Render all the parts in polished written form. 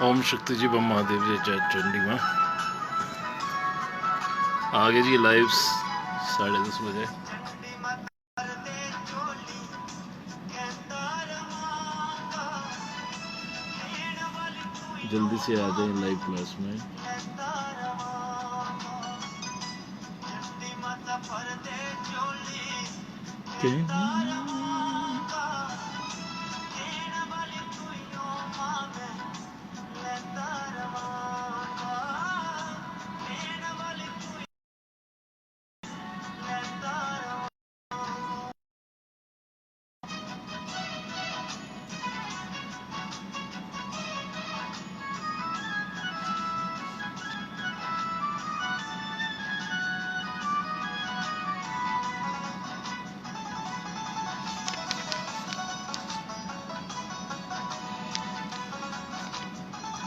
ओम शक्ति जी बम महादेव जी जय चंडी माँ। आगे जी लाइव 10:30 बजे। जल्दी से आ जाए लाइव क्लास में।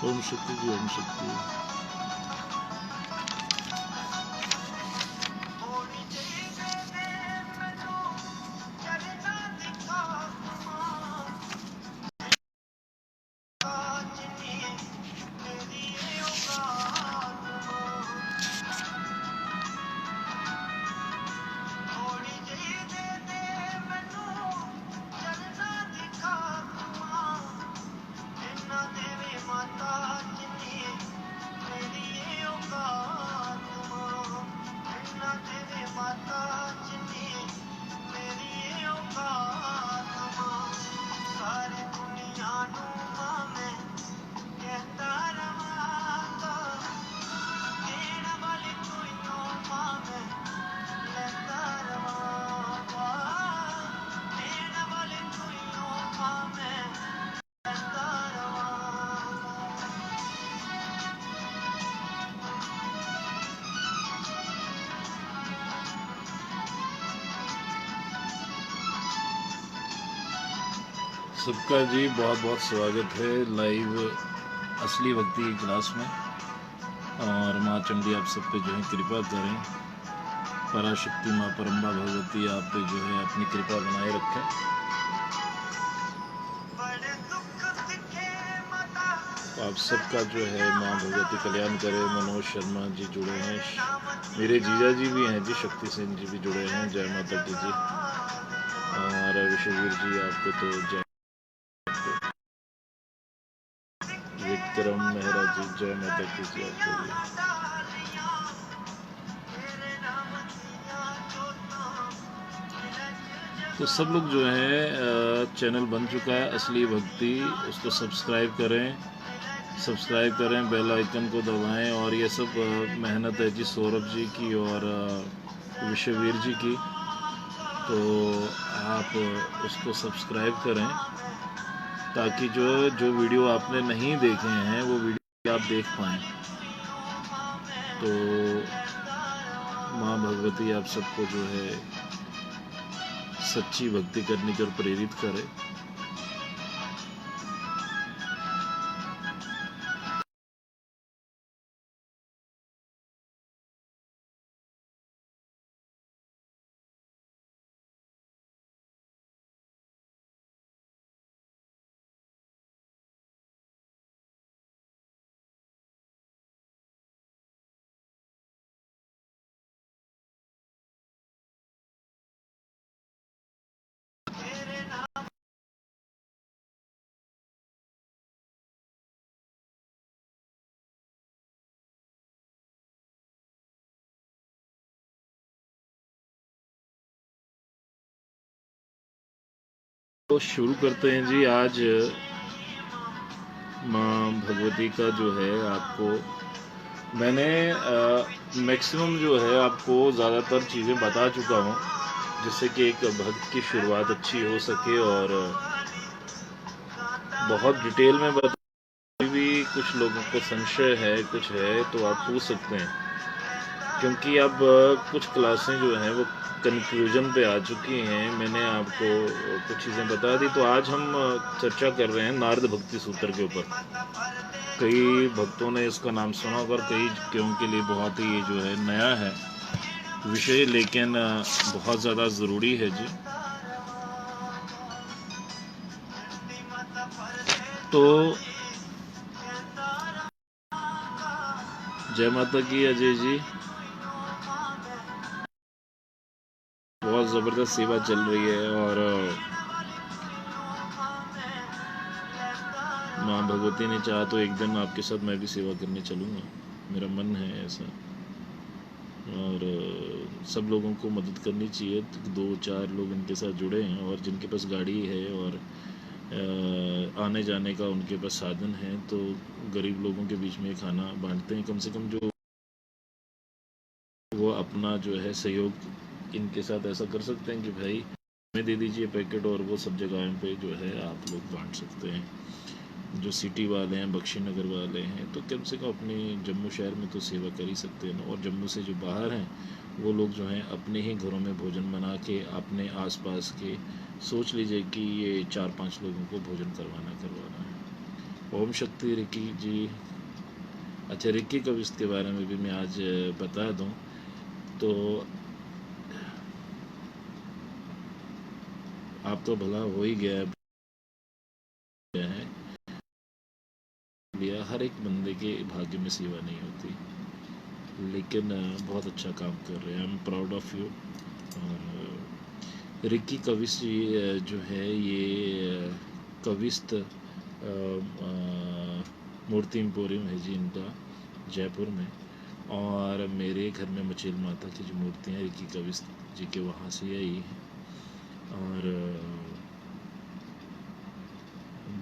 ओम शक्ति जी ओम शक्ति। सबका जी बहुत बहुत स्वागत है लाइव असली भक्ति की क्लास में। और माँ चंडी आप सब पे जो है कृपा करें, पराशक्ति माँ परम्बा भगवती आप पे जो है अपनी कृपा बनाए रखें। तो आप सबका जो है माँ भगवती कल्याण करे। मनोज शर्मा जी जुड़े हैं, मेरे जीजा जी भी हैं जी, शक्ति सिंह जी भी जुड़े हैं, जय माता दी जी। और विश्ववीर जी आपको तो जय। विक्रम मेहरा जी जय माता की जी आपको भी। तो सब लोग जो है चैनल बन चुका है असली भक्ति, उसको सब्सक्राइब करें, बेल आइकन को दबाएं। और ये सब मेहनत है जी सौरभ जी की और विश्ववीर जी की, तो आप उसको सब्सक्राइब करें ताकि जो वीडियो आपने नहीं देखे हैं वो वीडियो आप देख पाएँ। तो माँ भगवती आप सबको जो है सच्ची भक्ति करने की ओर प्रेरित करे। तो शुरू करते हैं जी। आज माँ भगवती का जो है आपको मैंने मैक्सिमम जो है आपको ज़्यादातर चीज़ें बता चुका हूँ, जिससे कि एक भक्त की शुरुआत अच्छी हो सके। और बहुत डिटेल में बता, भी कुछ लोगों को संशय है कुछ है तो आप पूछ सकते हैं, क्योंकि अब कुछ क्लासें जो हैं वो कंक्लूजन पे आ चुकी हैं। मैंने आपको कुछ चीज़ें बता दी। तो आज हम चर्चा कर रहे हैं नारद भक्ति सूत्र के ऊपर। कई भक्तों ने इसका नाम सुना होगा, कई के लिए बहुत ही ये जो है नया है विषय, लेकिन बहुत ज़्यादा ज़रूरी है जी। तो जय माता की अजय जी। बहुत ज़बरदस्त सेवा चल रही है और माँ भगवती ने चाहा तो एक दिन आपके साथ मैं भी सेवा करने चलूँगा, मेरा मन है ऐसा। और सब लोगों को मदद करनी चाहिए, तो 2-4 लोग इनके साथ जुड़े हैं और जिनके पास गाड़ी है और आने जाने का उनके पास साधन है, तो गरीब लोगों के बीच में खाना बांटते हैं। कम से कम जो वो अपना जो है सहयोग इनके साथ ऐसा कर सकते हैं कि भाई हमें दे दीजिए पैकेट, और वो सब जगह पे जो है आप लोग बांट सकते हैं। जो सिटी वाले हैं, बख्शी नगर वाले हैं, तो कम से कम अपने जम्मू शहर में तो सेवा कर ही सकते हैं ना। और जम्मू से जो बाहर हैं वो लोग जो हैं अपने ही घरों में भोजन बना के अपने आसपास के, सोच लीजिए कि ये 4-5 लोगों को भोजन करवाना है। ओम शक्ति रिकी जी। अच्छा, रिकी कविस के बारे में भी मैं आज बता दूं तो आप तो भला हो ही गया है, लिया हर एक बंदे के भाग्य में सेवा नहीं होती, लेकिन बहुत अच्छा काम कर रहे हैं। I am proud of you. और रिकी कविस जी जो है ये कविस्त मूर्ति एम्पोरियम है जी इनका, जयपुर में। और मेरे घर में मचेल माता की जो मूर्तियाँ हैं रिकी कविस्त जी के वहाँ से आई हैं। और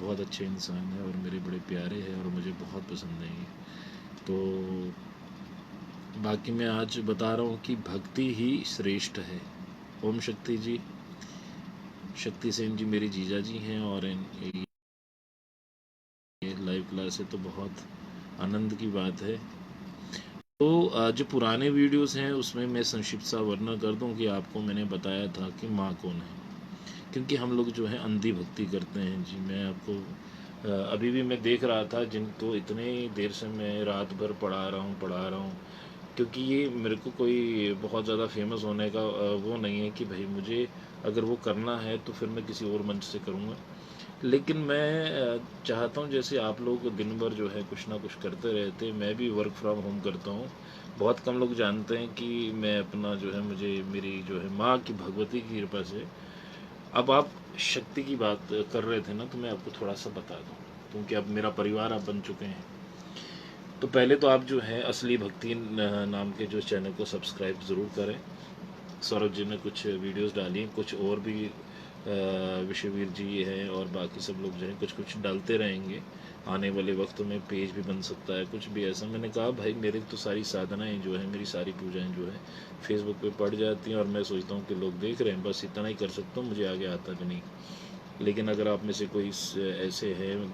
बहुत अच्छे इंसान है और मेरे बड़े प्यारे हैं और मुझे बहुत पसंद है ये। तो बाकी मैं आज बता रहा हूँ कि भक्ति ही श्रेष्ठ है। ओम शक्ति जी। शक्ति सेन जी मेरी जीजा जी हैं और ये लाइव क्लास है तो बहुत आनंद की बात है। तो जो पुराने वीडियोस हैं उसमें मैं संक्षिप्त सा वर्णन कर दूं कि आपको मैंने बताया था कि माँ कौन है, क्योंकि हम लोग जो है अंधी भक्ति करते हैं जी। मैं आपको अभी भी मैं देख रहा था जिनको इतने देर से मैं रात भर पढ़ा रहा हूँ, क्योंकि ये मेरे को कोई बहुत ज़्यादा फेमस होने का वो नहीं है कि भाई मुझे अगर वो करना है तो फिर मैं किसी और मंच से करूँगा। लेकिन मैं चाहता हूँ जैसे आप लोग दिन भर जो है कुछ ना कुछ करते रहते, मैं भी वर्क फ्रॉम होम करता हूँ। बहुत कम लोग जानते हैं कि मैं अपना जो है मुझे मेरी जो है माँ की भगवती की कृपा से, अब आप शक्ति की बात कर रहे थे ना, तो मैं आपको थोड़ा सा बता दूँ, क्योंकि अब मेरा परिवार आप बन चुके हैं। तो पहले तो आप जो है असली भक्ति नाम के जो चैनल को सब्सक्राइब ज़रूर करें। सौरभ जी ने कुछ वीडियोस डाली हैं, कुछ और भी विश्ववीर जी हैं और बाकी सब लोग जो हैं कुछ कुछ डालते रहेंगे। आने वाले वक्त में पेज भी बन सकता है, कुछ भी ऐसा। मैंने कहा भाई मेरी तो सारी साधनाएं जो है, मेरी सारी पूजाएं जो है फेसबुक पे पड़ जाती हैं और मैं सोचता हूँ कि लोग देख रहे हैं, बस इतना ही कर सकता हूँ, मुझे आगे आता भी नहीं। लेकिन अगर आप में से कोई ऐसे हैं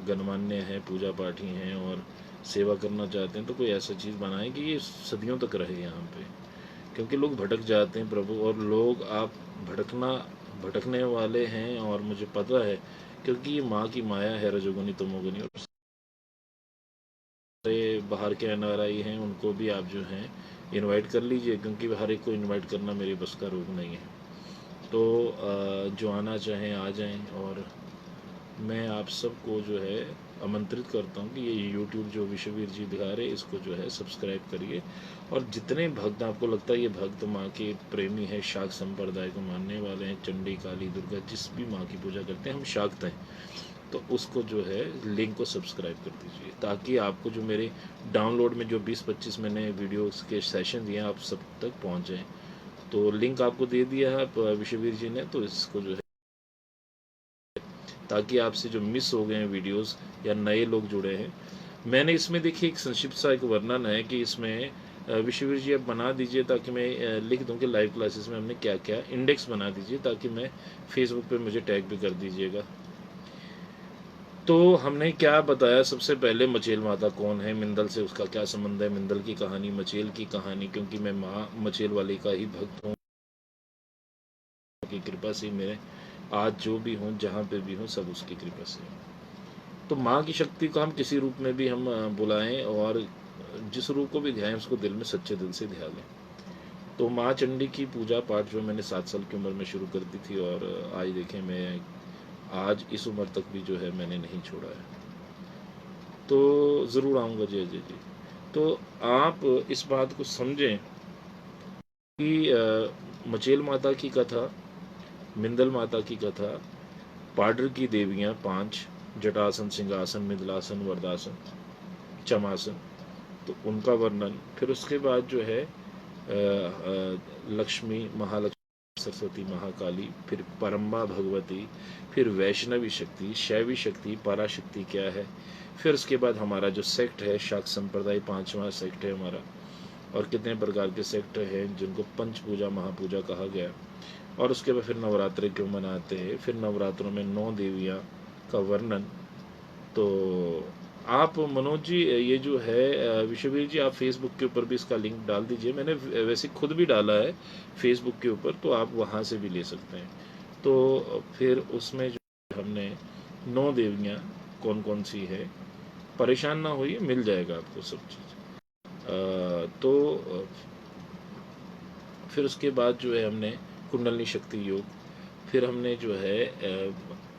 गणमान्य हैं, पूजा पाठी हैं और सेवा करना चाहते हैं, तो कोई ऐसा चीज़ बनाएं कि ये सदियों तक रहे यहाँ पे, क्योंकि लोग भटक जाते हैं प्रभु। और लोग आप भटकने वाले हैं और मुझे पता है, क्योंकि ये माँ की माया है, रजोगुनी तमोगुनी। और सारे बाहर के एनआरआई हैं उनको भी आप जो हैं इनवाइट कर लीजिए, क्योंकि हर एक को इनवाइट करना मेरे बस का रोग नहीं है। तो जो आना चाहें आ जाएं। और मैं आप सबको जो है आमंत्रित करता हूँ कि ये यूट्यूब जो विश्ववीर जी दिखा रहे हैं इसको जो है सब्सक्राइब करिए। और जितने भक्त आपको लगता है ये भक्त माँ के प्रेमी है, शाक्त संप्रदाय को मानने वाले हैं, चंडी काली दुर्गा जिस भी माँ की पूजा करते हैं, हम शाक्त हैं, तो उसको जो है लिंक को सब्सक्राइब कर दीजिए, ताकि आपको जो मेरे डाउनलोड में जो 20-25 मैंने वीडियोस के सेशन दिए हैं आप सब तक पहुँच जाएँ। तो लिंक आपको दे दिया है विश्ववीर जी ने, तो इसको जो है ताकि आपसे जो मिस हो गए हैं वीडियोस या नए लोग जुड़े हैं, मैंने इसमें देखिए एक संक्षिप्त सा एक वर्णन है कि इसमें विश्ववीर जी आप बना दीजिए, ताकि मैं लिख दूं कि लाइव क्लासेस में हमने क्या क्या इंडेक्स बना दीजिए, ताकि मैं फेसबुक पे मुझे टैग भी कर दीजिएगा। तो हमने क्या बताया, सबसे पहले मचेल माता कौन है, मिंदल से उसका क्या संबंध है, मिंदल की कहानी, मचेल की कहानी, क्योंकि मैं माँ मचेल वाली का ही भक्त हूँ की कृपा से मेरे आज जो भी हूँ, जहाँ पे भी हूँ, सब उसकी कृपा से। तो माँ की शक्ति को हम किसी रूप में भी हम बुलाएं और जिस रूप को भी ध्याएं उसको दिल में सच्चे दिल से ध्यान लें। तो माँ चंडी की पूजा पाठ जो मैंने 7 साल की उम्र में शुरू कर दी थी, और आज देखें मैं आज इस उम्र तक भी जो है मैंने नहीं छोड़ा है। तो ज़रूर आऊँगा जी अजय जी। तो आप इस बात को समझें कि मचेल माता की कथा, मिंदल माता की कथा, पाडर की देवियाँ 5, जटासन, सिंहासन, मिथिलासन, वरदासन, चमासन, तो उनका वर्णन। फिर उसके बाद जो है लक्ष्मी, महालक्ष्मी, सरस्वती, महाकाली, फिर परम्बा भगवती, फिर वैष्णवी शक्ति, शैवी शक्ति, पराशक्ति क्या है। फिर उसके बाद हमारा जो सेक्ट है, शाक्त संप्रदाय 5वां सेक्ट है हमारा, और कितने प्रकार के सेक्ट हैं जिनको पंच पूजा महापूजा कहा गया। और उसके बाद फिर नवरात्रि क्यों मनाते हैं, फिर नवरात्रों में 9 देवियाँ का वर्णन। तो आप मनोज जी ये जो है विश्ववीर जी, आप फेसबुक के ऊपर भी इसका लिंक डाल दीजिए। मैंने वैसे खुद भी डाला है फेसबुक के ऊपर, तो आप वहाँ से भी ले सकते हैं। तो फिर उसमें जो हमने 9 देवियाँ कौन कौन सी है, परेशान ना होइए, मिल जाएगा आपको सब चीज़। तो फिर उसके बाद जो है हमने कुंडलनी शक्ति योग, फिर हमने जो है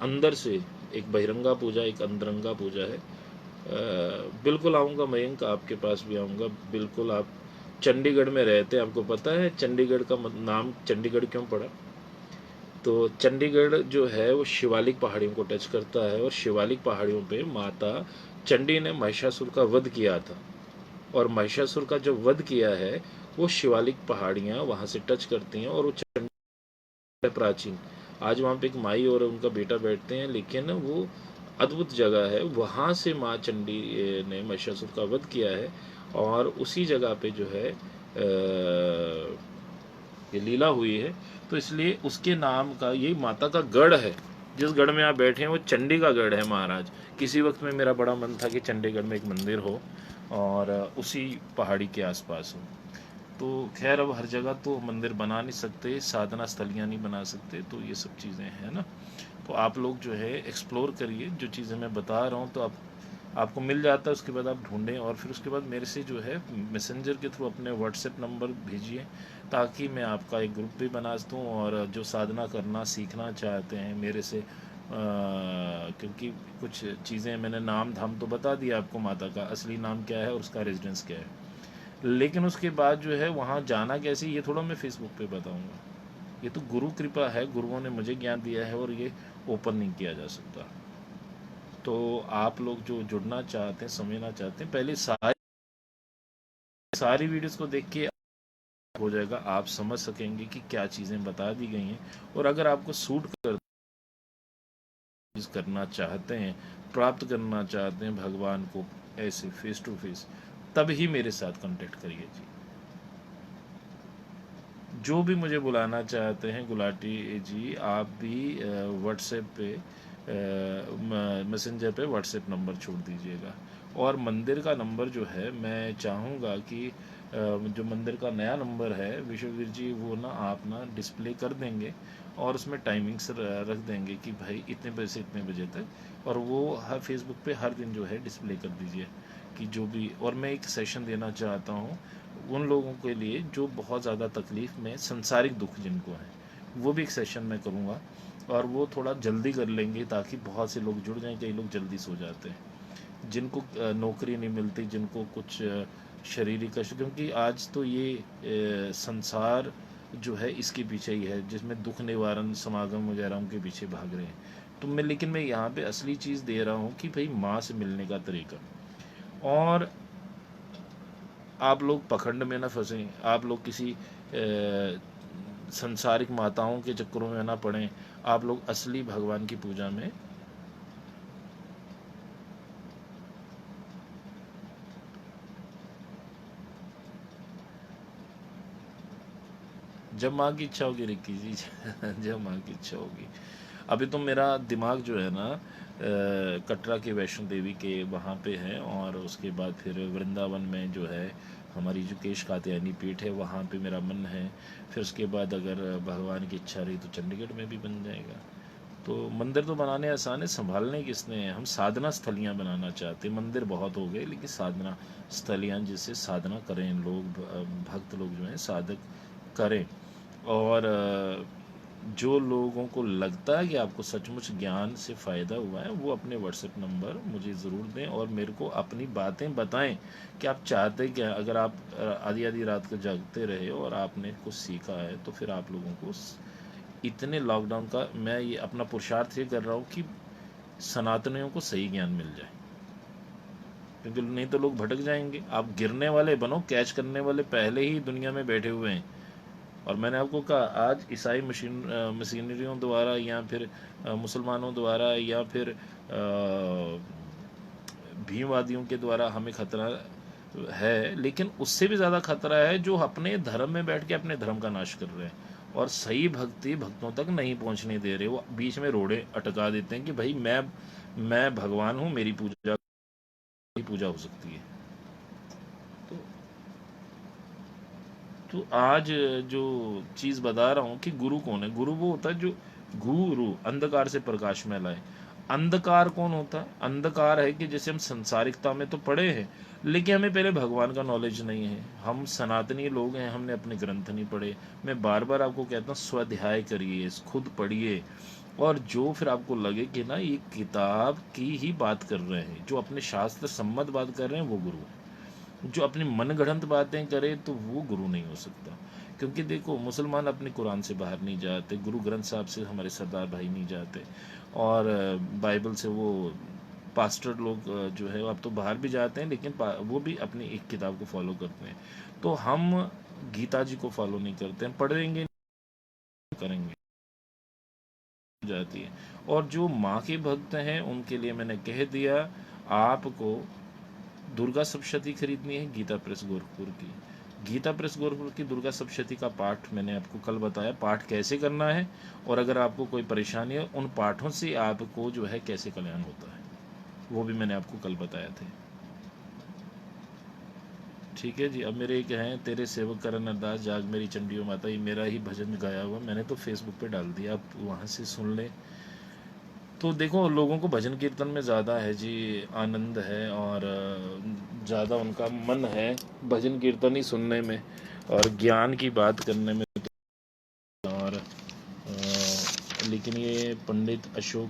अंदर से एक बहिरंगा पूजा, एक अंतरंगा पूजा है। बिल्कुल आऊँगा मयंक, आपके पास भी आऊँगा बिल्कुल। आप चंडीगढ़ में रहते हैं, आपको पता है चंडीगढ़ का नाम चंडीगढ़ क्यों पड़ा? तो चंडीगढ़ जो है वो शिवालिक पहाड़ियों को टच करता है, और शिवालिक पहाड़ियों पे माता चंडी ने महिषासुर का वध किया था, और महिषासुर का जो वध किया है वो शिवालिक पहाड़ियाँ वहाँ से टच करती हैं, और वो चंडी प्राचीन, आज वहाँ पे एक माई और उनका बेटा बैठते हैं, लेकिन वो अद्भुत जगह है। वहाँ से माँ चंडी ने महिषासुर का वध किया है, और उसी जगह पे जो है ये लीला हुई है। तो इसलिए उसके नाम का, ये माता का गढ़ है। जिस गढ़ में आप बैठे हैं वो चंडी का गढ़ है महाराज। किसी वक्त में मेरा बड़ा मन था कि चंडीगढ़ में एक मंदिर हो और उसी पहाड़ी के आसपास हो। तो खैर अब हर जगह तो मंदिर बना नहीं सकते, साधना स्थलियाँ नहीं बना सकते, तो ये सब चीज़ें हैं ना। तो आप लोग जो है एक्सप्लोर करिए, जो चीज़ें मैं बता रहा हूँ तो आपको मिल जाता है। उसके बाद आप ढूंढें, और फिर उसके बाद मेरे से जो है मैसेंजर के थ्रू अपने व्हाट्सएप नंबर भेजिए, ताकि मैं आपका एक ग्रुप भी बना दूँ। और जो साधना करना सीखना चाहते हैं मेरे से, क्योंकि कुछ चीज़ें मैंने नाम धाम तो बता दिया आपको, माता का असली नाम क्या है और उसका रेजिडेंस क्या है, लेकिन उसके बाद जो है वहाँ जाना कैसे, ये थोड़ा मैं फेसबुक पे बताऊँगा। ये तो गुरु कृपा है, गुरुओं ने मुझे ज्ञान दिया है, और ये ओपन नहीं किया जा सकता। तो आप लोग जो जुड़ना चाहते हैं, समझना चाहते हैं, पहले सारी वीडियोस को देख के हो जाएगा, आप समझ सकेंगे कि क्या चीज़ें बता दी गई हैं। और अगर आपको सूट करना चाहते हैं, प्राप्त करना चाहते हैं भगवान को ऐसे फेस टू फेस, तब ही मेरे साथ कांटेक्ट करिए जी। जो भी मुझे बुलाना चाहते हैं गुलाटी जी, आप भी व्हाट्सएप पे, मैसेंजर पे व्हाट्सएप नंबर छोड़ दीजिएगा। और मंदिर का नंबर जो है, मैं चाहूँगा कि जो मंदिर का नया नंबर है विश्ववीर जी, वो ना आप ना डिस्प्ले कर देंगे, और उसमें टाइमिंग्स रख देंगे कि भाई इतने बजे से इतने बजे तक, और वो हर फेसबुक पे हर दिन जो है डिस्प्ले कर दीजिए कि जो भी। और मैं एक सेशन देना चाहता हूँ उन लोगों के लिए जो बहुत ज़्यादा तकलीफ़ में, संसारिक दुख जिनको है, वो भी एक सेशन मैं करूँगा, और वो थोड़ा जल्दी कर लेंगे ताकि बहुत से लोग जुड़ जाएं। कई लोग जल्दी सो जाते हैं, जिनको नौकरी नहीं मिलती, जिनको कुछ शारीरिक कष्ट, क्योंकि आज तो ये संसार जो है इसके पीछे ही है, जिसमें दुख निवारण समागम वगैरह उनके पीछे भाग रहे हैं। तो मैं, लेकिन मैं यहाँ पे असली चीज़ दे रहा हूँ कि भाई माँ से मिलने का तरीका। और आप लोग पखंड में ना फंसें, आप लोग किसी संसारिक माताओं के चक्करों में ना पड़ें, आप लोग असली भगवान की पूजा में। जब माँ की इच्छा होगी रिक्की जी, जब माँ की इच्छा होगी। अभी तो मेरा दिमाग जो है ना कटरा के वैष्णो देवी के वहाँ पे है, और उसके बाद फिर वृंदावन में जो है हमारी जो केश कात्यायनी पीठ है, वहाँ पे मेरा मन है। फिर उसके बाद अगर भगवान की इच्छा रही तो चंडीगढ़ में भी बन जाएगा। तो मंदिर तो बनाने आसान है, संभालने किसने हैं। हम साधना स्थलियाँ बनाना चाहते हैं। मंदिर बहुत हो गए, लेकिन साधना स्थलियाँ जिससे साधना करें लोग, भक्त लोग जो हैं साधक करें। और जो लोगों को लगता है कि आपको सचमुच ज्ञान से फ़ायदा हुआ है, वो अपने व्हाट्सएप नंबर मुझे ज़रूर दें और मेरे को अपनी बातें बताएं कि आप चाहते क्या। अगर आप आधी आधी रात को जागते रहे हो और आपने कुछ सीखा है, तो फिर आप लोगों को इतने लॉकडाउन का मैं ये अपना पुरुषार्थ ये कर रहा हूँ कि सनातनियों को सही ज्ञान मिल जाए, क्योंकि नहीं तो लोग भटक जाएंगे। आप गिरने वाले बनो, कैच करने वाले पहले ही दुनिया में बैठे हुए हैं। और मैंने आपको कहा, आज ईसाई मशीनरियों द्वारा या फिर मुसलमानों द्वारा या फिर भीमवादियों के द्वारा हमें खतरा है, लेकिन उससे भी ज़्यादा खतरा है जो अपने धर्म में बैठ के अपने धर्म का नाश कर रहे हैं और सही भक्ति भक्तों तक नहीं पहुंचने दे रहे। वो बीच में रोड़े अटका देते हैं कि भाई मैं भगवान हूँ, मेरी पूजा हो सकती है। तो तो आज जो चीज़ बता रहा हूँ कि गुरु कौन है। गुरु वो होता है जो गुरु अंधकार से प्रकाश में लाए। अंधकार कौन होता है? अंधकार है कि जैसे हम संसारिकता में तो पढ़े हैं, लेकिन हमें पहले भगवान का नॉलेज नहीं है। हम सनातनी लोग हैं, हमने अपने ग्रंथ नहीं पढ़े। मैं बार बार आपको कहता हूँ, स्वाध्याय करिए, खुद पढ़िए। और जो फिर आपको लगे कि ना ये किताब की ही बात कर रहे हैं, जो अपने शास्त्र सम्मत बात कर रहे हैं, वो गुरु है। जो अपनी मनगढ़ंत बातें करे तो वो गुरु नहीं हो सकता। क्योंकि देखो, मुसलमान अपने कुरान से बाहर नहीं जाते, गुरु ग्रंथ साहब से हमारे सरदार भाई नहीं जाते, और बाइबल से वो पास्टर लोग जो है अब तो बाहर भी जाते हैं, लेकिन वो भी अपनी एक किताब को फॉलो करते हैं। तो हम गीता जी को फॉलो नहीं करते हैं, पढ़ेंगे करेंगे जाती है। और जो माँ के भक्त हैं उनके लिए मैंने कह दिया, आपको दुर्गा सप्तशती खरीदनी है गीता प्रेस गोरखपुर की। गीता प्रेस गोरखपुर की दुर्गा सप्तशती का पाठ मैंने आपको कल बताया, पाठ कैसे करना है, और अगर आपको कोई परेशानी है उन पाठों से आपको जो है कैसे कल्याण होता है, वो भी मैंने आपको कल बताया थे। ठीक है जी। अब मेरे एक हैं, तेरे सेवक करन अरदास जाग मेरी चंडियो माता, ये मेरा ही भजन गाया हुआ मैंने तो फेसबुक पे डाल दिया, आप वहाँ से सुन लें। तो देखो, लोगों को भजन कीर्तन में ज़्यादा है जी, आनंद है, और ज़्यादा उनका मन है भजन कीर्तन ही सुनने में और ज्ञान की बात करने में। और लेकिन ये पंडित अशोक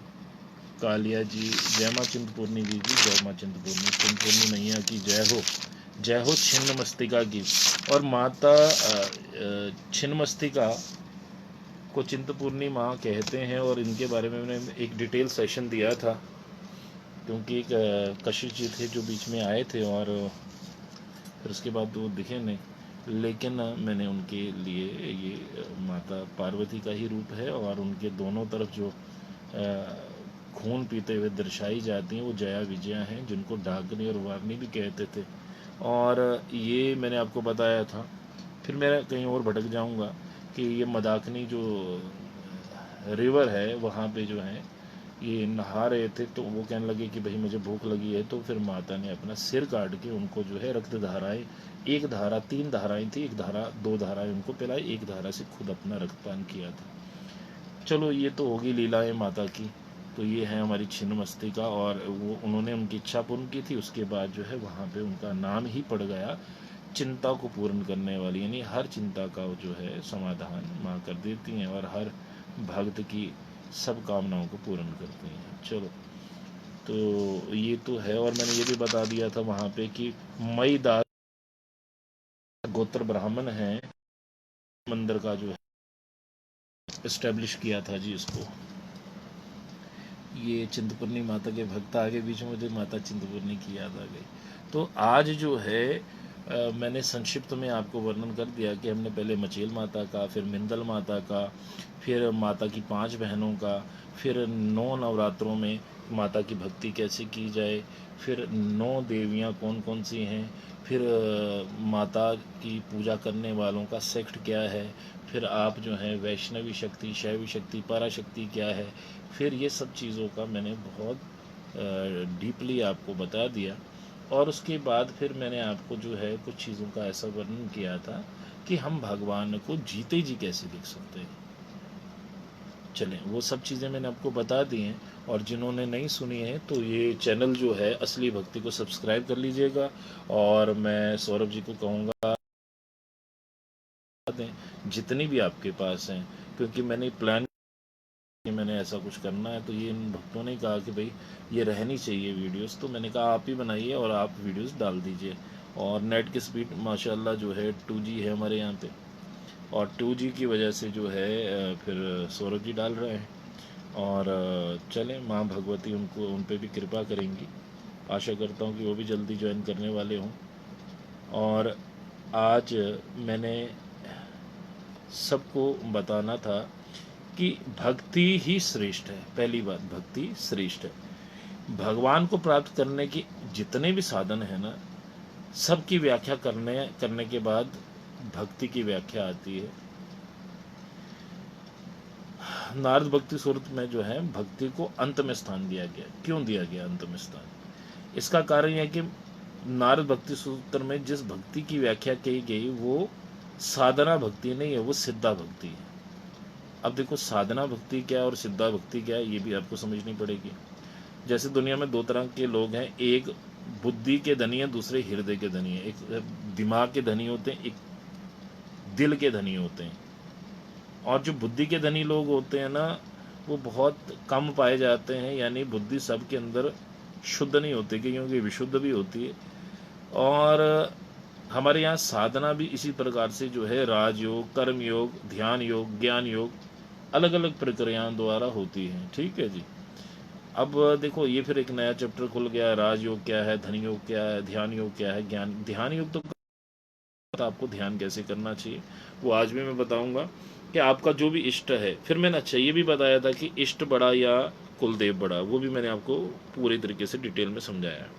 कालिया जी, जय माँ चिंतपूर्णी जी की जय माँ चिंतपूर्णी, चिंतपूर्णी मैया की जय हो छिन्न मस्तिका की। और माता छिन्न मस्तिका को चिंतपूर्णी माँ कहते हैं, और इनके बारे में मैंने एक डिटेल सेशन दिया था, क्योंकि एक कशिश जी थे जो बीच में आए थे और फिर उसके बाद वो दिखे नहीं। लेकिन मैंने उनके लिए ये माता पार्वती का ही रूप है, और उनके दोनों तरफ जो खून पीते हुए दर्शाई जाती हैं वो जया विजया हैं, जिनको डाकनी और वारनी भी कहते थे। और ये मैंने आपको बताया था। फिर मैं कहीं और भटक जाऊंगा कि ये मदाकिनी जो रिवर है, वहाँ पे जो है ये नहा रहे थे, तो वो कहने लगे कि भाई मुझे भूख लगी है। तो फिर माता ने अपना सिर काट के उनको जो है रक्त धाराएं, एक धारा, 3 धाराएं थी, एक धारा 2 धाराएं उनको पिलाई, एक धारा से खुद अपना रक्तपान किया था। चलो, ये तो होगी लीलाएं माता की। तो ये है हमारी छिन्न मस्तिका, और वो उन्होंने उनकी इच्छा पूर्ण की थी, उसके बाद जो है वहाँ पे उनका नाम ही पड़ गया चिंता को पूर्ण करने वाली। यानी हर चिंता का जो है समाधान माँ कर देती हैं, और हर भक्त की सब कामनाओं को पूर्ण करती हैं। चलो, तो ये तो है। और मैंने ये भी बता दिया था वहाँ पे कि मई दास गोत्र ब्राह्मण हैं, मंदिर का जो है इस्टेब्लिश किया था जी इसको। ये चिंतपूर्णी माता के भक्त आगे बीच में मुझे माता चिंतपूर्णी की याद आ गई। तो आज जो है मैंने संक्षिप्त में आपको वर्णन कर दिया कि हमने पहले मचेल माता का, फिर मिंदल माता का, फिर माता की 5 बहनों का, फिर 9 नवरात्रों में माता की भक्ति कैसे की जाए, फिर 9 देवियाँ कौन कौन सी हैं, फिर माता की पूजा करने वालों का सेक्ट क्या है, फिर आप जो है वैष्णवी शक्ति, शैवी शक्ति, पराशक्ति क्या है। फिर ये सब चीज़ों का मैंने बहुत डीपली आपको बता दिया। और उसके बाद फिर मैंने आपको जो है कुछ चीज़ों का ऐसा वर्णन किया था कि हम भगवान को जीते जी कैसे देख सकते हैं। चलें, वो सब चीज़ें मैंने आपको बता दी हैं। और जिन्होंने नहीं सुनी है तो ये चैनल जो है असली भक्ति को सब्सक्राइब कर लीजिएगा। और मैं सौरभ जी को कहूँगा, दें जितनी भी आपके पास हैं, क्योंकि मैंने प्लान कि मैंने ऐसा कुछ करना है, तो ये इन भक्तों ने कहा कि भाई ये रहनी चाहिए वीडियोस, तो मैंने कहा आप ही बनाइए और आप वीडियोस डाल दीजिए। और नेट की स्पीड माशाल्लाह जो है 2G है हमारे यहाँ पे, और 2G की वजह से जो है फिर सौरभ जी डाल रहे हैं। और चलें, माँ भगवती उनको उन पे भी कृपा करेंगी। आशा करता हूँ कि वो भी जल्दी ज्वाइन करने वाले हों। और आज मैंने सबको बताना था कि भक्ति ही श्रेष्ठ है। पहली बात, भक्ति श्रेष्ठ है। भगवान को प्राप्त करने की जितने भी साधन है ना, सबकी व्याख्या करने के बाद भक्ति की व्याख्या आती है। नारद भक्ति सूरत में जो है भक्ति को अंत में स्थान दिया गया। क्यों दिया गया अंत में स्थान? इसका कारण यह है कि नारद भक्ति सूत्र में जिस भक्ति की व्याख्या की गई वो साधना भक्ति नहीं है, वो सिद्धा भक्ति है। अब देखो, साधना भक्ति क्या है और सिद्धा भक्ति क्या है, ये भी आपको समझनी पड़ेगी। जैसे दुनिया में दो तरह के लोग हैं, एक बुद्धि के धनी है, दूसरे हृदय के धनी है। एक दिमाग के धनी होते हैं, एक दिल के धनी होते हैं। और जो बुद्धि के धनी लोग होते हैं ना, वो बहुत कम पाए जाते हैं। यानी बुद्धि सबके अंदर शुद्ध नहीं होती, क्योंकि विशुद्ध भी होती है। और हमारे यहाँ साधना भी इसी प्रकार से जो है राजयोग, कर्म योग, ध्यान योग, ज्ञान योग, अलग अलग प्रक्रियाओं द्वारा होती है। ठीक है जी। अब देखो, ये फिर एक नया चैप्टर खुल गया। राजयोग क्या है, धन योग क्या है, ध्यान योग क्या है, ध्यान योग तो आपको ध्यान कैसे करना चाहिए वो आज भी मैं बताऊंगा, कि आपका जो भी इष्ट है। फिर मैंने अच्छा ये भी बताया था कि इष्ट बड़ा या कुलदेव बड़ा, वो भी मैंने आपको पूरे तरीके से डिटेल में समझाया है।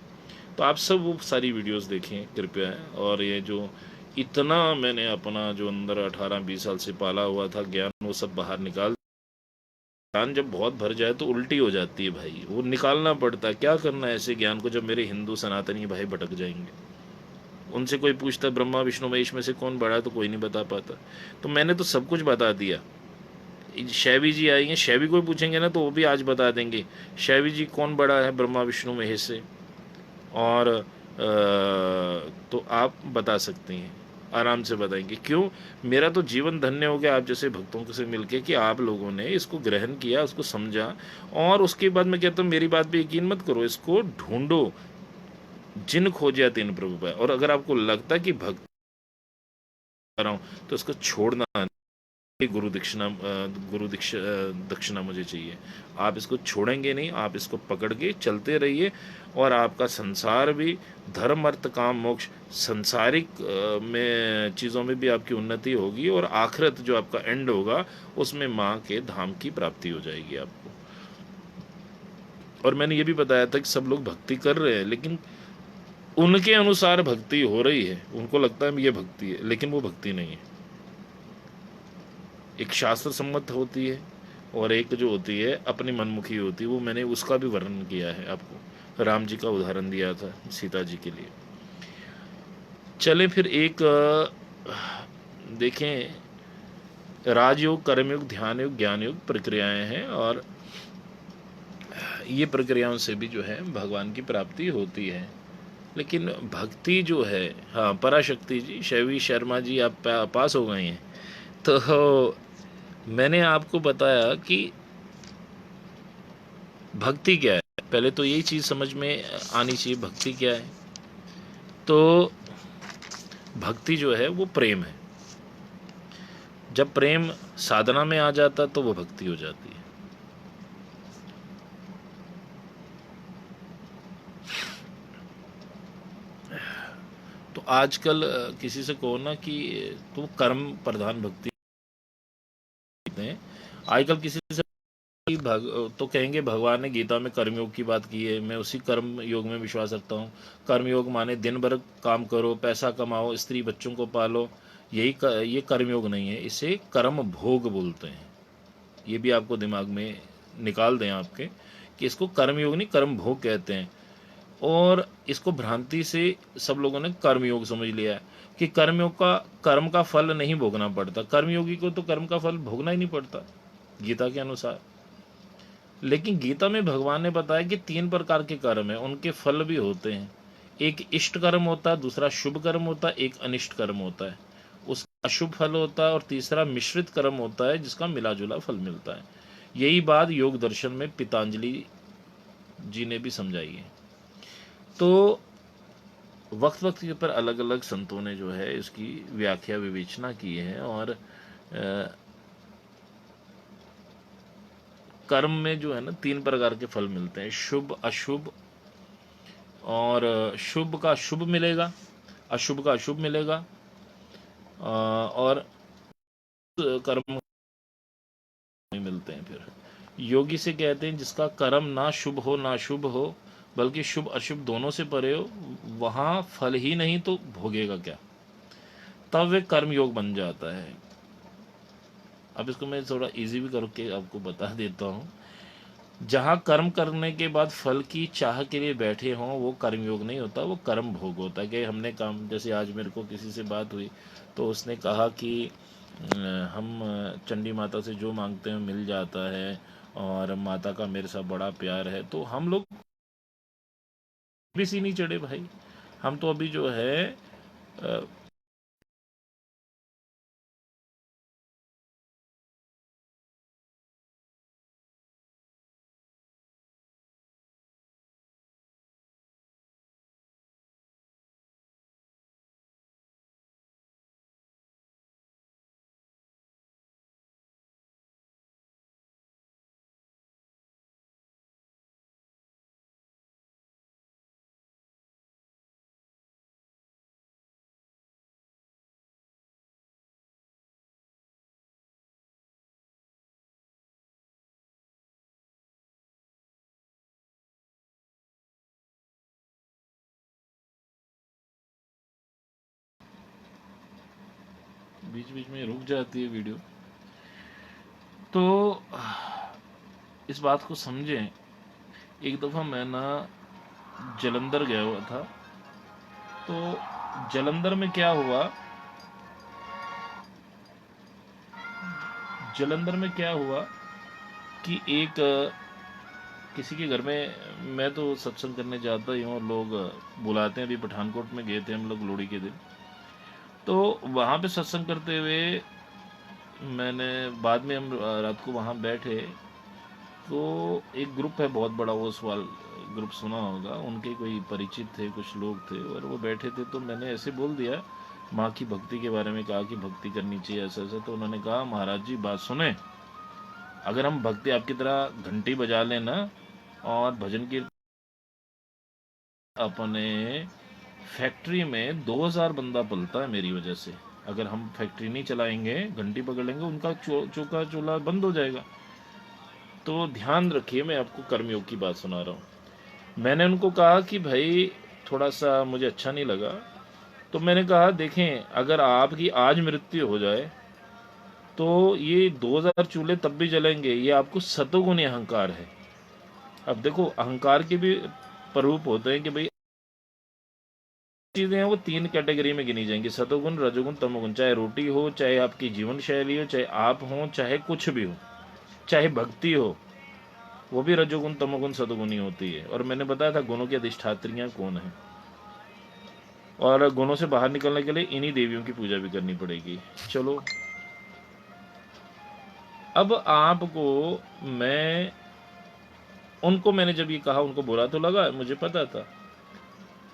तो आप सब वो सारी वीडियोस देखें कृपया। और ये जो इतना मैंने अपना जो अंदर 18-20 साल से पाला हुआ था ज्ञान, वो सब बाहर निकाल। ज्ञान जब बहुत भर जाए तो उल्टी हो जाती है भाई, वो निकालना पड़ता है। क्या करना है ऐसे ज्ञान को, जब मेरे हिंदू सनातनी भाई भटक जाएंगे। उनसे कोई पूछता ब्रह्मा विष्णु महेश में से कौन बड़ा है, तो कोई नहीं बता पाता। तो मैंने तो सब कुछ बता दिया। शैवी जी आएंगे, शैवी को पूछेंगे ना, तो वो भी आज बता देंगे शैवी जी कौन बड़ा है ब्रह्मा विष्णु महेश से। और तो आप बता सकते हैं, आराम से बताएंगे। क्यों? मेरा तो जीवन धन्य हो गया आप जैसे भक्तों से मिलके, कि आप लोगों ने इसको ग्रहण किया, उसको समझा। और उसके बाद मैं कहता हूँ, मेरी बात पे यकीन मत करो, इसको ढूंढो। जिन खोजा तीन प्रभु पाए। और अगर आपको लगता है कि भक्त कर रहा हूँ तो इसको छोड़ना, गुरु दक्षिणा मुझे चाहिए। आप इसको छोड़ेंगे नहीं, आप इसको पकड़ के चलते रहिए। और आपका संसार भी, धर्म अर्थ काम मोक्ष, सांसारिक में चीज़ों में भी आपकी उन्नति होगी। और आखिरत जो आपका एंड होगा, उसमें माँ के धाम की प्राप्ति हो जाएगी आपको। और मैंने ये भी बताया था कि सब लोग भक्ति कर रहे हैं, लेकिन उनके अनुसार भक्ति हो रही है। उनको लगता है ये भक्ति है, लेकिन वो भक्ति नहीं है। एक शास्त्र सम्मत होती है और एक जो होती है अपनी मनमुखी होती है। वो मैंने उसका भी वर्णन किया है आपको। राम जी का उदाहरण दिया था सीता जी के लिए। चलें फिर एक देखें, राजयोग, कर्मयोग, ध्यान योग, ज्ञान योग प्रक्रियाएं हैं। और ये प्रक्रियाओं से भी जो है भगवान की प्राप्ति होती है। लेकिन भक्ति जो है, हाँ, पराशक्ति जी, शैवी शर्मा जी, आप पास हो गए हैं। तो मैंने आपको बताया कि भक्ति क्या है। पहले तो यही चीज़ समझ में आनी चाहिए, भक्ति क्या है। तो भक्ति जो है वो प्रेम है। जब प्रेम साधना में आ जाता तो वो भक्ति हो जाती है। तो आजकल किसी से कहो ना कि तो कर्म प्रधान भक्ति हैं। आजकल किसी से तो कहेंगे भगवान ने गीता में कर्मयोग की बात की है, मैं उसी कर्म योग में विश्वास रखता हूँ। कर्मयोग माने दिन भर काम करो, पैसा कमाओ, स्त्री बच्चों को पालो, ये कर्मयोग नहीं है, इसे कर्म भोग बोलते हैं। ये भी आपको दिमाग में निकाल दें आपके, कि इसको कर्मयोग नहीं, कर्म भोग कहते हैं। और इसको भ्रांति से सब लोगों ने कर्मयोग समझ लिया है कि कर्मयोग का, कर्म का फल नहीं भोगना पड़ता। कर्मयोगी को तो कर्म का फल भोगना ही नहीं पड़ता गीता के अनुसार। लेकिन गीता में भगवान ने बताया कि 3 प्रकार के कर्म हैं, उनके फल भी होते हैं। एक इष्ट कर्म होता है, दूसरा शुभ कर्म होता है, एक अनिष्ट कर्म होता है। उस अशुभ फल होता है, और तीसरा मिश्रित कर्म होता है जिसका मिला जुला फल मिलता है। यही बात योग दर्शन में पतंजलि जी ने भी समझाई है। तो वक्त वक्त के ऊपर अलग अलग संतों ने जो है इसकी व्याख्या विवेचना की है, और कर्म में जो है ना 3 प्रकार के फल मिलते हैं, शुभ अशुभ, और शुभ का शुभ मिलेगा, अशुभ का अशुभ मिलेगा, और कर्म नहीं मिलते हैं। फिर योगी से कहते हैं जिसका कर्म ना शुभ हो ना शुभ हो, बल्कि शुभ अशुभ दोनों से परे हो, वहाँ फल ही नहीं तो भोगेगा क्या, तब वे कर्म योग बन जाता है। अब इसको मैं थोड़ा इजी भी करके आपको बता देता हूँ। जहाँ कर्म करने के बाद फल की चाह के लिए बैठे हों वो कर्म योग नहीं होता, वो कर्म भोग होता है। कि हमने काम, जैसे आज मेरे को किसी से बात हुई तो उसने कहा कि हम चंडी माता से जो मांगते हैं मिल जाता है, और माता का मेरे साथ बड़ा प्यार है। तो हम लोग भी सी नहीं चढ़े भाई, हम तो अभी जो है बीच बीच में रुक जाती है वीडियो। तो इस बात को समझें। एक दफ़ा मैं ना जलंधर गया हुआ था, तो जलंधर में क्या हुआ, जलंधर में क्या हुआ कि एक किसी के घर में, मैं तो सत्संग करने जाता ही हूँ, और लोग बुलाते हैं। अभी पठानकोट में गए थे हम लोग लोहड़ी के दिन, तो वहाँ पे सत्संग करते हुए मैंने, बाद में हम रात को वहाँ बैठे, तो एक ग्रुप है बहुत बड़ा, वो सवाल ग्रुप सुना होगा, उनके कोई परिचित थे, कुछ लोग थे, और वो बैठे थे। तो मैंने ऐसे बोल दिया, माँ की भक्ति के बारे में कहा कि भक्ति करनी चाहिए ऐसा ऐसा। तो उन्होंने कहा महाराज जी बात सुने, अगर हम भक्ति आपकी तरह घंटी बजा लें ना, और भजन की अपने फैक्ट्री में 2000 बंदा पलता है मेरी वजह से। अगर हम फैक्ट्री नहीं चलाएंगे, घंटी पकड़ लेंगे, उनका चौका चूल्हा बंद हो जाएगा। तो ध्यान रखिए, मैं आपको कर्मयोग की बात सुना रहा हूँ। मैंने उनको कहा कि भाई थोड़ा सा मुझे अच्छा नहीं लगा, तो मैंने कहा देखें, अगर आपकी आज मृत्यु हो जाए तो ये 2000 चूल्हे तब भी जलेंगे, ये आपको सतोगुणी अहंकार है। अब देखो, अहंकार के भी प्ररूप होते हैं कि भाई चीजें हैं वो 3 कैटेगरी में गिनी जाएंगी, सतोगुण रजोगुण तमोगुण। चाहे रोटी हो, चाहे आपकी जीवन शैली हो, चाहे आप हो, चाहे कुछ भी हो, चाहे भक्ति हो, वो भी रजोगुण तमोगुण सतोगुणी होती है। और मैंने बताया था गुणों की अधिष्ठात्रियां कौन है, और गुणों से बाहर निकलने के लिए इन्हीं देवियों की पूजा भी करनी पड़ेगी। चलो, अब आपको मैं, उनको मैंने जब ये कहा, उनको बुरा तो लगा, मुझे पता था।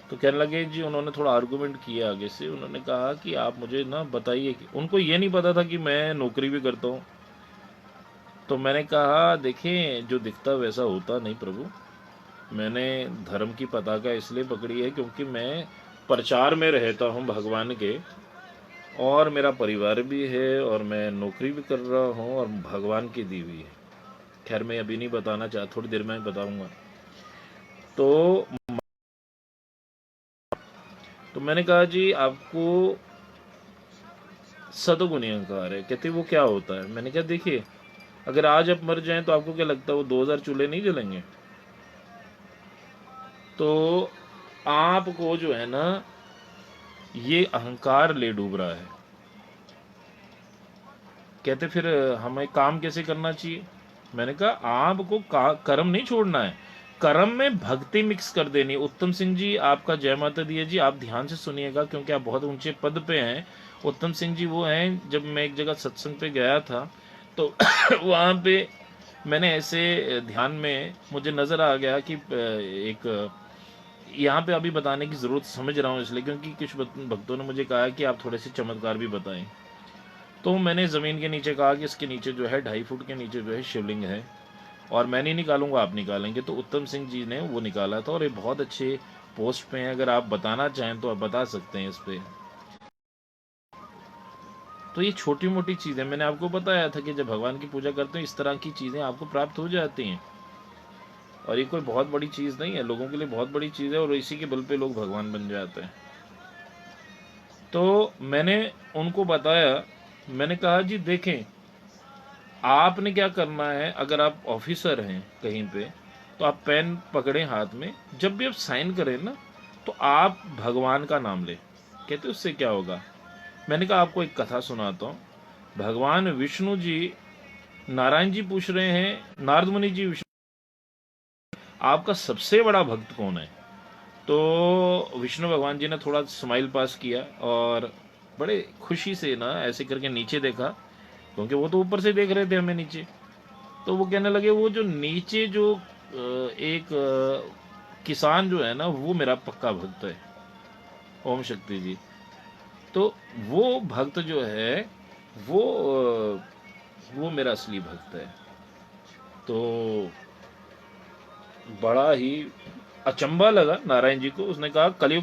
तो कहने लगे जी, उन्होंने थोड़ा आर्गूमेंट किया आगे से, उन्होंने कहा कि आप मुझे ना बताइए कि, उनको ये नहीं पता था कि मैं नौकरी भी करता हूँ। तो मैंने कहा देखें, जो दिखता वैसा होता नहीं प्रभु। मैंने धर्म की पताका इसलिए पकड़ी है क्योंकि मैं प्रचार में रहता हूँ भगवान के, और मेरा परिवार भी है, और मैं नौकरी भी कर रहा हूँ, और भगवान की दी हुई है। खैर मैं अभी नहीं बताना चाहता, थोड़ी देर में बताऊंगा। तो मैंने कहा जी आपको सदगुणी अहंकार है। कहते वो क्या होता है? मैंने कहा देखिए, अगर आज आप मर जाएं तो आपको क्या लगता है वो 2000 चूल्हे नहीं जलेंगे? तो आपको जो है ना ये अहंकार ले डूब रहा है। कहते फिर हमें काम कैसे करना चाहिए? मैंने कहा आपको कर्म नहीं छोड़ना है, कर्म में भक्ति मिक्स कर देनी। उत्तम सिंह जी आपका जय माता दी है जी, आप ध्यान से सुनिएगा क्योंकि आप बहुत ऊंचे पद पे हैं, उत्तम सिंह जी वो हैं, जब मैं एक जगह सत्संग पे गया था तो वहाँ पे मैंने ऐसे ध्यान में मुझे नज़र आ गया कि एक यहाँ पे अभी बताने की ज़रूरत समझ रहा हूँ इसलिए क्योंकि कुछ भक्तों ने मुझे कहा कि आप थोड़े से चमत्कार भी बताएं। तो मैंने ज़मीन के नीचे कहा कि इसके नीचे जो है 2.5 फुट के नीचे जो है शिवलिंग है, और मैं नहीं निकालूंगा, आप निकालेंगे। तो उत्तम सिंह जी ने वो निकाला था, और ये बहुत अच्छे पोस्ट पे हैं, अगर आप बताना चाहें तो आप बता सकते हैं इस पे। तो ये छोटी मोटी चीज़ें मैंने आपको बताया था कि जब भगवान की पूजा करते हैं इस तरह की चीज़ें आपको प्राप्त हो जाती हैं, और ये कोई बहुत बड़ी चीज़ नहीं है, लोगों के लिए बहुत बड़ी चीज़ है, और इसी के बल पे लोग भगवान बन जाते हैं। तो मैंने उनको बताया, मैंने कहा जी देखें, आपने क्या करना है, अगर आप ऑफिसर हैं कहीं पे तो आप पेन पकड़े हाथ में, जब भी आप साइन करें ना तो आप भगवान का नाम लें। कहते उससे क्या होगा। मैंने कहा आपको एक कथा सुनाता हूँ। भगवान विष्णु जी, नारायण जी पूछ रहे हैं नारद मुनि जी, विष्णु आपका सबसे बड़ा भक्त कौन है। तो विष्णु भगवान जी ने थोड़ा स्माइल पास किया और बड़े खुशी से ना ऐसे करके नीचे देखा, क्योंकि वो तो ऊपर से देख रहे थे हमें नीचे। तो वो कहने लगे वो जो नीचे जो एक किसान जो है ना वो मेरा पक्का भक्त है। ओम शक्ति जी। तो वो भक्त जो है वो वो मेरा असली भक्त है। तो बड़ा ही अचंभा लगा नारायण जी को। उसने कहा कलयुग